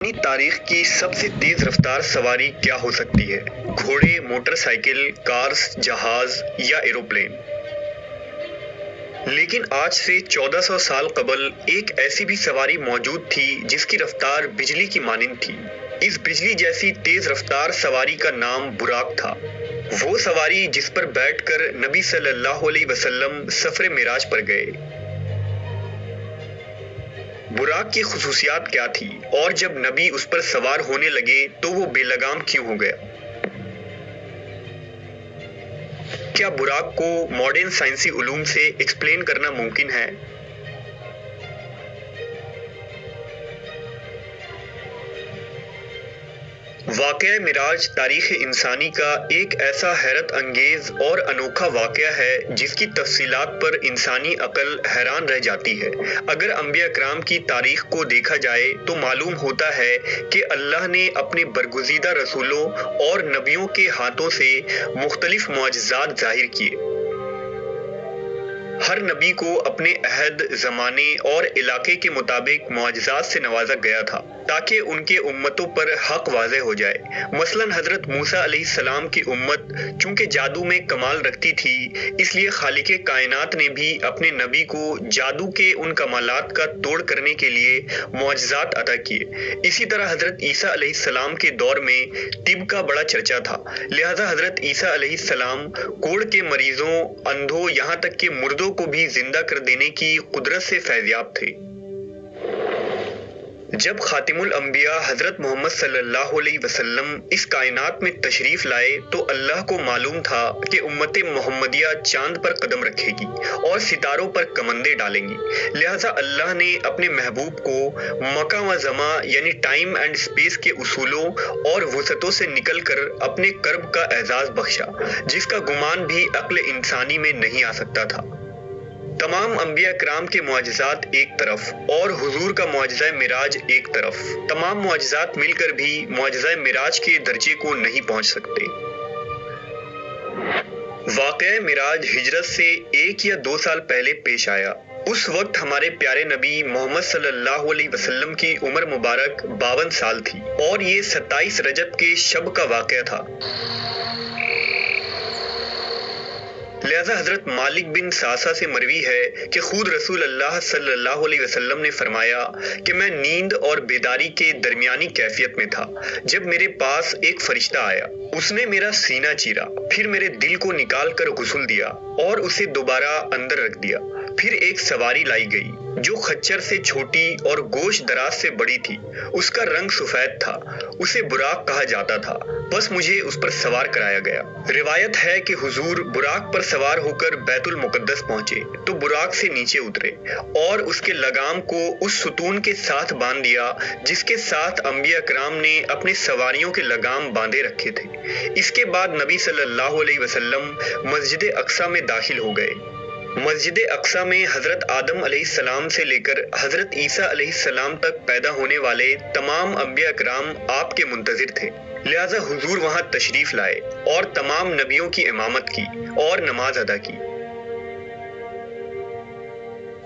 اپنی تاریخ کی سب سے تیز رفتار سواری کیا ہو سکتی ہے؟ گھوڑے، موٹر سائیکل، کارز، جہاز یا ایروپلین؟ لیکن آج سے 1400 سال قبل ایک ایسی بھی سواری موجود تھی جس کی رفتار بجلی کی مانند تھی۔ اس بجلی جیسی تیز رفتار سواری کا نام براق تھا۔ وہ سواری جس پر بیٹھ کر نبی صلی اللہ علیہ وسلم سفر معراج پر گئے۔ براق کی خصوصیات کیا تھی اور جب نبی اس پر سوار ہونے لگے تو وہ بے لگام کیوں ہو گیا؟ کیا براق کو ماڈرن سائنسی علوم سے ایکسپلین کرنا ممکن ہے؟ واقعہ معراج تاریخ انسانی کا ایک ایسا حیرت انگیز اور انوکھا واقعہ ہے جس کی تفصیلات پر انسانی عقل حیران رہ جاتی ہے۔ اگر انبیاء کرام کی تاریخ کو دیکھا جائے تو معلوم ہوتا ہے کہ اللہ نے اپنے برگزیدہ رسولوں اور نبیوں کے ہاتھوں سے مختلف معجزات ظاہر کیے۔ ہر نبی کو اپنے عہد، زمانے اور علاقے کے مطابق معجزات سے نوازا گیا تھا تاکہ ان کے امتوں پر حق واضح ہو جائے۔ مثلاً حضرت موسیٰ علیہ السلام کی امت چونکہ جادو میں کمال رکھتی تھی، اس لیے خالق کائنات نے بھی اپنے نبی کو جادو کے ان کمالات کا توڑ کرنے کے لیے معجزات عطا کیے۔ اسی طرح حضرت عیسیٰ علیہ السلام کے دور میں طب کا بڑا چرچا تھا، لہٰذا حضرت عیسیٰ علیہ السلام کوڑ کے مریضوں، اندھوں، یہاں تک کہ مردوں کو بھی زندہ کر دینے کی قدرت سے فیضیاب تھے۔ جب خاتم الانبیاء حضرت محمد صلی اللہ علیہ وسلم اس کائنات میں تشریف لائے تو اللہ کو معلوم تھا کہ امت محمدیہ چاند پر قدم رکھے گی اور ستاروں پر کمندیں ڈالیں گی، لہٰذا اللہ نے اپنے محبوب کو مکان و زمان یعنی ٹائم اینڈ اسپیس کے اصولوں اور وسعتوں سے نکل کر اپنے کرب کا اعزاز بخشا، جس کا گمان بھی عقل انسانی میں نہیں آ سکتا تھا۔ تمام انبیاء کرام کے معجزات ایک طرف اور حضور کا معجزہ معراج ایک طرف، تمام معجزات مل کر بھی معجزہ معراج کے درجے کو نہیں پہنچ سکتے۔ واقعہ معراج ہجرت سے 1 یا 2 سال پہلے پیش آیا۔ اس وقت ہمارے پیارے نبی محمد صلی اللہ علیہ وسلم کی عمر مبارک 52 سال تھی اور یہ 27 رجب کے شب کا واقعہ تھا۔ لہذا حضرت مالک بن سعصع سے مروی ہے کہ خود رسول اللہ صلی اللہ علیہ وسلم نے فرمایا کہ میں نیند اور بیداری کے درمیانی کیفیت میں تھا جب میرے پاس ایک فرشتہ آیا۔ اس نے میرا سینہ چیرا، پھر میرے دل کو نکال کر غسل دیا اور اسے دوبارہ اندر رکھ دیا۔ پھر ایک سواری لائی گئی جو خچر سے چھوٹی اور گوشت دراز سے بڑی تھی، اس کا رنگ سفید تھا، اسے براق کہا جاتا تھا، بس مجھے اس پر سوار کرایا گیا۔ روایت ہے کہ حضور براق پر سوار ہو کر بیت المقدس پہنچے تو براق سے نیچے اترے اور اس کے لگام کو اس ستون کے ساتھ باندھ دیا جس کے ساتھ انبیاء کرام نے اپنے سواریوں کے لگام باندھے رکھے تھے۔ اس کے بعد نبی صلی اللہ علیہ وسلم مسجد اقصیٰ میں داخل ہو گئے۔ مسجد اقصیٰ میں حضرت آدم علیہ السلام سے لے کر حضرت عیسیٰ علیہ السلام تک پیدا ہونے والے تمام انبیاء کرام آپ کے منتظر تھے، لہٰذا حضور وہاں تشریف لائے اور تمام نبیوں کی امامت کی اور نماز ادا کی۔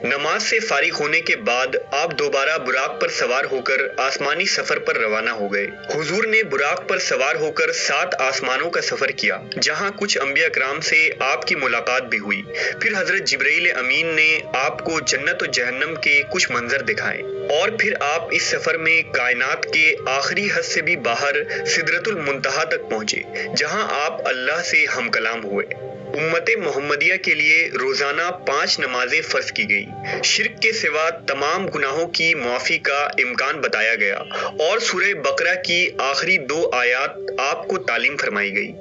نماز سے فارغ ہونے کے بعد آپ دوبارہ براق پر سوار ہو کر آسمانی سفر پر روانہ ہو گئے۔ حضور نے براق پر سوار ہو کر 7 آسمانوں کا سفر کیا جہاں کچھ انبیاء کرام سے آپ کی ملاقات بھی ہوئی۔ پھر حضرت جبرائیل امین نے آپ کو جنت و جہنم کے کچھ منظر دکھائے اور پھر آپ اس سفر میں کائنات کے آخری حد سے بھی باہر سدرۃ المنتہا تک پہنچے جہاں آپ اللہ سے ہم کلام ہوئے۔ امت محمدیہ کے لیے روزانہ 5 نمازیں فرض کی گئی۔ شرک کے سوا تمام گناہوں کی معافی کا امکان بتایا گیا اور سورہ بقرہ کی آخری 2 آیات آپ کو تعلیم فرمائی گئی۔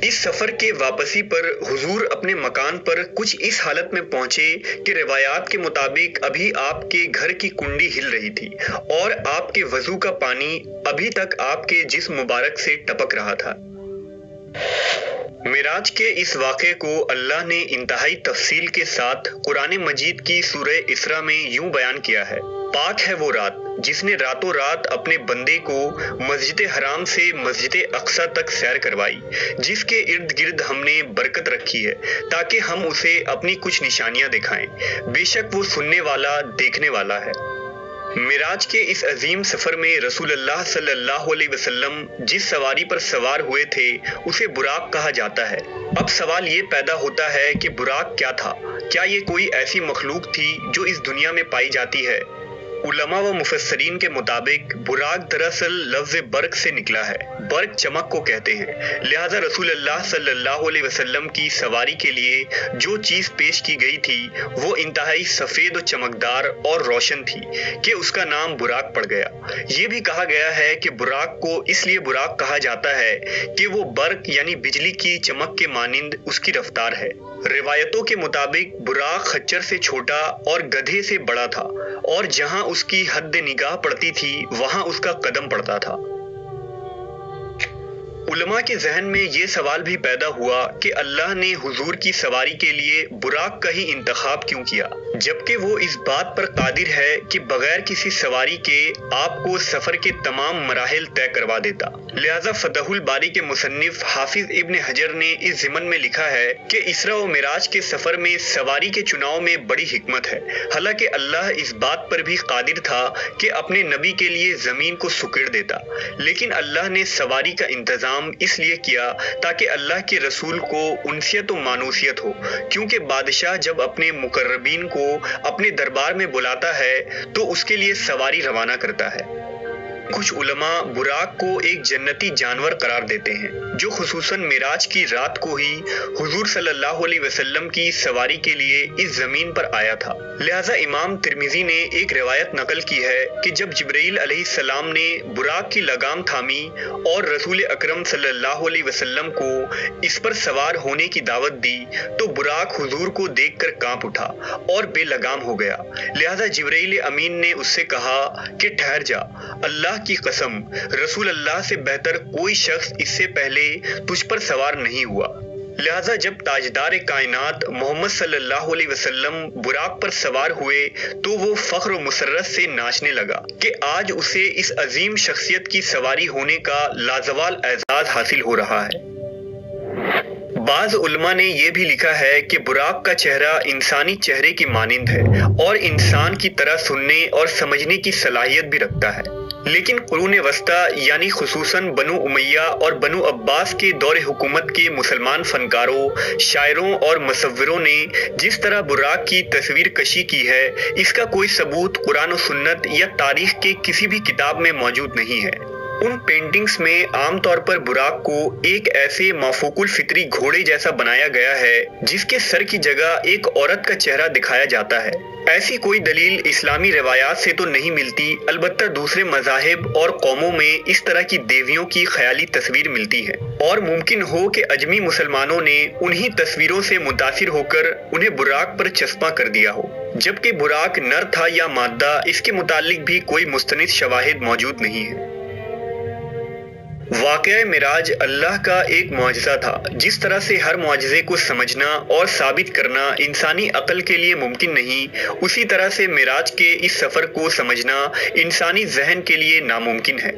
اس سفر کے واپسی پر حضور اپنے مکان پر کچھ اس حالت میں پہنچے کہ روایات کے مطابق ابھی آپ کے گھر کی کنڈی ہل رہی تھی اور آپ کے وضو کا پانی ابھی تک آپ کے جسم مبارک سے ٹپک رہا تھا۔ معراج کے اس واقعے کو اللہ نے انتہائی تفصیل کے ساتھ قرآن مجید کی سورہ اسراء میں یوں بیان کیا ہے: پاک ہے وہ رات جس نے راتوں رات اپنے بندے کو مسجد حرام سے مسجد اقصیٰ تک سیر کروائی، جس کے ارد گرد ہم نے برکت رکھی ہے تاکہ ہم اسے اپنی کچھ نشانیاں دکھائیں، بے شک وہ سننے والا دیکھنے والا ہے۔ معراج کے اس عظیم سفر میں رسول اللہ صلی اللہ علیہ وسلم جس سواری پر سوار ہوئے تھے اسے براق کہا جاتا ہے۔ اب سوال یہ پیدا ہوتا ہے کہ براق کیا تھا؟ کیا یہ کوئی ایسی مخلوق تھی جو اس دنیا میں پائی جاتی ہے؟ علماء و مفسرین کے مطابق براق دراصل لفظ برق سے نکلا ہے۔ برق چمک کو کہتے ہیں، لہذا رسول اللہ صلی اللہ علیہ وسلم کی سواری کے لیے جو چیز پیش کی گئی تھی وہ انتہائی سفید و چمکدار اور روشن تھی کہ اس کا نام براق پڑ گیا۔ یہ بھی کہا گیا ہے کہ براق کو اس لیے براق کہا جاتا ہے کہ وہ برق یعنی بجلی کی چمک کے مانند اس کی رفتار ہے۔ روایتوں کے مطابق براق خچر سے چھوٹا اور گدھے سے بڑا تھا، اور جہاں اس کی حد نگاہ پڑتی تھی وہاں اس کا قدم پڑتا تھا۔ علماء کے ذہن میں یہ سوال بھی پیدا ہوا کہ اللہ نے حضور کی سواری کے لیے براق کا ہی انتخاب کیوں کیا، جبکہ وہ اس بات پر قادر ہے کہ بغیر کسی سواری کے آپ کو سفر کے تمام مراحل طے کروا دیتا۔ لہذا فتح الباری کے مصنف حافظ ابن حجر نے اس ضمن میں لکھا ہے کہ اسراء و معراج کے سفر میں سواری کے چناؤ میں بڑی حکمت ہے، حالانکہ اللہ اس بات پر بھی قادر تھا کہ اپنے نبی کے لیے زمین کو سکڑ دیتا، لیکن اللہ نے سواری کا انتظام اس لیے کیا تاکہ اللہ کے رسول کو انسیت و مانوسیت ہو، کیونکہ بادشاہ جب اپنے مقربین کو اپنے دربار میں بلاتا ہے تو اس کے لیے سواری روانہ کرتا ہے۔ کچھ علماء براق کو ایک جنتی جانور قرار دیتے ہیں جو خصوصاً معراج کی رات کو ہی حضور صلی اللہ علیہ وسلم کی سواری کے لیے اس زمین پر آیا تھا۔ لہذا امام ترمذی نے ایک روایت نقل کی ہے کہ جب جبرائیل علیہ السلام نے براق کی لگام تھامی اور رسول اکرم صلی اللہ علیہ وسلم کو اس پر سوار ہونے کی دعوت دی تو براق حضور کو دیکھ کر کانپ اٹھا اور بے لگام ہو گیا۔ لہذا جبرائیل امین نے اس سے کہا کہ ٹھہر جا، اللہ کی قسم رسول اللہ سے بہتر کوئی شخص اس سے پہلے تجھ پر سوار نہیں ہوا۔ لہذا جب تاجدار کائنات محمد صلی اللہ علیہ وسلم براق پر سوار ہوئے تو وہ فخر و مسرت سے ناچنے لگا کہ آج اسے اس عظیم شخصیت کی سواری ہونے کا لازوال اعزاز حاصل ہو رہا ہے۔ بعض علماء نے یہ بھی لکھا ہے کہ براق کا چہرہ انسانی چہرے کی مانند ہے اور انسان کی طرح سننے اور سمجھنے کی صلاحیت بھی رکھتا ہے، لیکن قرون وسطیٰ یعنی خصوصاً بنو امیہ اور بنو عباس کے دور حکومت کے مسلمان فنکاروں، شاعروں اور مصوروں نے جس طرح براق کی تصویر کشی کی ہے اس کا کوئی ثبوت قرآن و سنت یا تاریخ کے کسی بھی کتاب میں موجود نہیں ہے۔ ان پینٹنگز میں عام طور پر براق کو ایک ایسے مافوق الفطری گھوڑے جیسا بنایا گیا ہے جس کے سر کی جگہ ایک عورت کا چہرہ دکھایا جاتا ہے۔ ایسی کوئی دلیل اسلامی روایات سے تو نہیں ملتی، البتہ دوسرے مذاہب اور قوموں میں اس طرح کی دیویوں کی خیالی تصویر ملتی ہے، اور ممکن ہو کہ اجمی مسلمانوں نے انہی تصویروں سے متاثر ہو کر انہیں براق پر چسپاں کر دیا ہو، جبکہ براق نر تھا یا مادہ اس کے متعلق بھی کوئی مستند شواہد موجود نہیں ہے۔ واقعہ معراج اللہ کا ایک معجزہ تھا۔ جس طرح سے ہر معجزے کو سمجھنا اور ثابت کرنا انسانی عقل کے لیے ممکن نہیں، اسی طرح سے معراج کے اس سفر کو سمجھنا انسانی ذہن کے لیے ناممکن ہے۔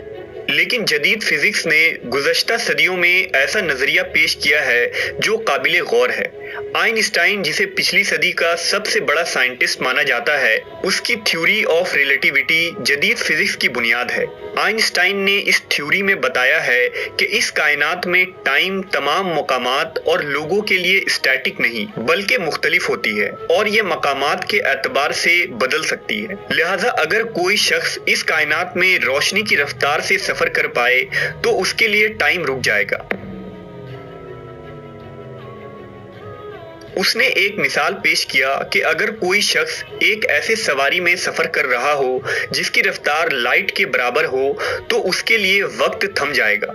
لیکن جدید فزکس نے گزشتہ صدیوں میں ایسا نظریہ پیش کیا ہے جو قابل غور ہے۔ آئنسٹائن، جسے پچھلی صدی کا سب سے بڑا سائنٹسٹ مانا جاتا ہے، اس کی تھیوری آف ریلیٹیوٹی جدید فزکس کی بنیاد ہے۔ آئنسٹائن نے اس تھیوری میں بتایا ہے کہ اس کائنات میں ٹائم تمام مقامات اور لوگوں کے لیے اسٹیٹک نہیں بلکہ مختلف ہوتی ہے، اور یہ مقامات کے اعتبار سے بدل سکتی ہے۔ لہٰذا اگر کوئی شخص اس کائنات میں روشنی کی رفتار سے سفر کر پائے تو اس کے لیے ٹائم رک جائے گا۔ اس نے ایک مثال پیش کیا کہ اگر کوئی شخص ایک ایسے سواری میں سفر کر رہا ہو جس کی رفتار لائٹ کے برابر ہو تو اس کے لیے وقت تھم جائے گا،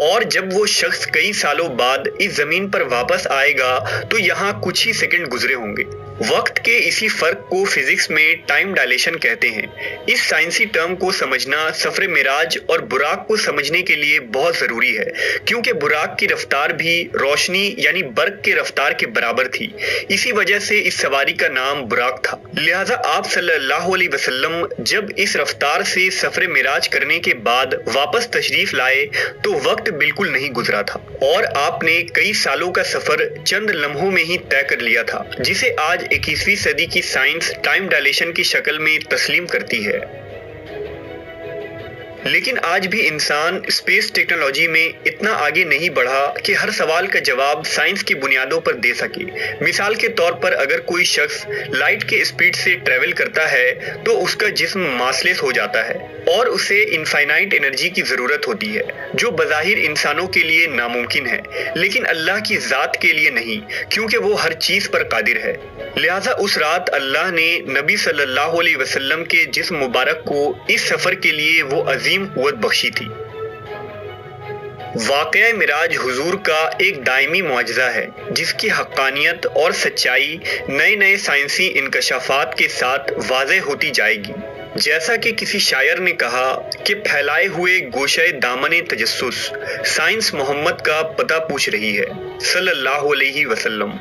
اور جب وہ شخص کئی سالوں بعد اس زمین پر واپس آئے گا تو یہاں کچھ ہی سیکنڈ گزرے ہوں گے۔ وقت کے اسی فرق کو فزکس میں ٹائم ڈائلیشن کہتے ہیں۔ اس سائنسی ٹرم کو سمجھنا سفر معراج اور براق کو سمجھنے کے لیے بہت ضروری ہے، کیونکہ براق کی رفتار بھی روشنی یعنی برق کے رفتار کے برابر تھی۔ اسی وجہ سے اس سواری کا نام براق تھا۔ لہٰذا آپ صلی اللہ علیہ وسلم جب اس رفتار سے سفر معراج کرنے کے بعد واپس تشریف لائے تو وقت بالکل نہیں گزرا تھا، اور آپ نے کئی سالوں کا سفر چند لمحوں میں ہی طے کر لیا تھا، جسے آج 21ویں صدی کی سائنس ٹائم ڈائلیشن کی شکل میں تسلیم کرتی ہے۔ لیکن آج بھی انسان اسپیس ٹیکنالوجی میں اتنا آگے نہیں بڑھا کہ ہر سوال کا جواب سائنس کی بنیادوں پر دے سکے۔ مثال کے طور پر اگر کوئی شخص لائٹ کے اسپیڈ سے ٹریول کرتا ہے تو اس کا جسم ماسلیس ہو جاتا ہے اور اسے انفائنائٹ انرجی کی ضرورت ہوتی ہے، جو بظاہر انسانوں کے لیے ناممکن ہے لیکن اللہ کی ذات کے لیے نہیں، کیونکہ وہ ہر چیز پر قادر ہے۔ لہٰذا اس رات اللہ نے نبی صلی اللہ علیہ وسلم کے جسم مبارک کو اس سفر کے لیے وہ عظیم قوت بخشی تھی۔ واقعہ معراج حضور کا ایک دائمی معجزہ ہے جس کی حقانیت اور سچائی نئے نئے سائنسی انکشافات کے ساتھ واضح ہوتی جائے گی۔ جیسا کہ کسی شاعر نے کہا کہ پھیلائے ہوئے گوشۂ دامن تجسس، سائنس محمد کا پتہ پوچھ رہی ہے صلی اللہ علیہ وسلم۔